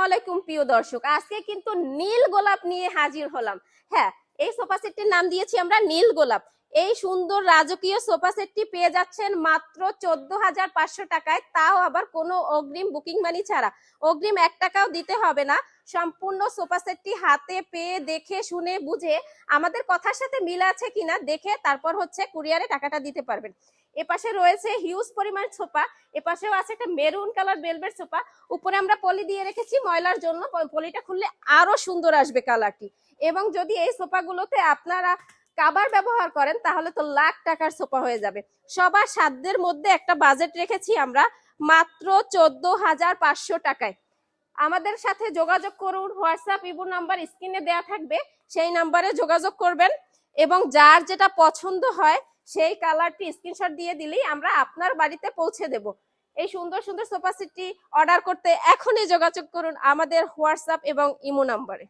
আলাইকুম প্রিয় দর্শক, আজকে কিন্তু নীল গোলাপ নিয়ে হাজির হলাম। হ্যাঁ, এই সোফা সেটটির নাম দিয়েছি আমরা নীল গোলাপ। এই সুন্দর রাজকীয় সোফা সেটটি পেয়ে যাচ্ছেন মাত্র 14,500 টাকায়, তাও আবার কোনো অগ্রিম বুকিং মানি ছাড়া। অগ্রিম 1 টাকাও দিতে হবে না। সম্পূর্ণ সোফা সেটটি হাতে পেয়ে দেখে শুনে বুঝে আমাদের কথার সাথে মিল আছে কিনা দেখে তারপর কুরিয়ারে টাকাটা দিতে পারবেন। এপাশে রয়েছে হিউজ পরিমাণ সোফা, এপাশেও আছে একটা মেরুন কালার ভেলভেট সোফা। উপরে আমরা পলি দিয়ে রেখেছি ময়লার জন্য, পলিটা খুললে আরো সুন্দর আসবে কালারটি। এবং যদি এই সোফাগুলোতে আপনারা কাভার ব্যবহার করেন তাহলে তো লাখ টাকার সোফা হয়ে যাবে। সবার সাধ্যের মধ্যে একটা বাজেট রেখেছি আমরা মাত্র 14,500 টাকায়। আমাদের সাথে যোগাযোগ করুন, হোয়াটসঅ্যাপ ইমো নাম্বার স্ক্রিনে দেওয়া থাকবে, সেই নাম্বারে যোগাযোগ করবেন এবং যার যেটা পছন্দ হয় সেই কালারটি স্ক্রিনশট দিয়ে দিলেই আমরা আপনার বাড়িতে পৌঁছে দেব। এই সুন্দর সুন্দর সোফা সেটটি অর্ডার করতে এখনই যোগাযোগ করুন আমাদের হোয়াটসঅ্যাপ এবং ইমো নাম্বারে।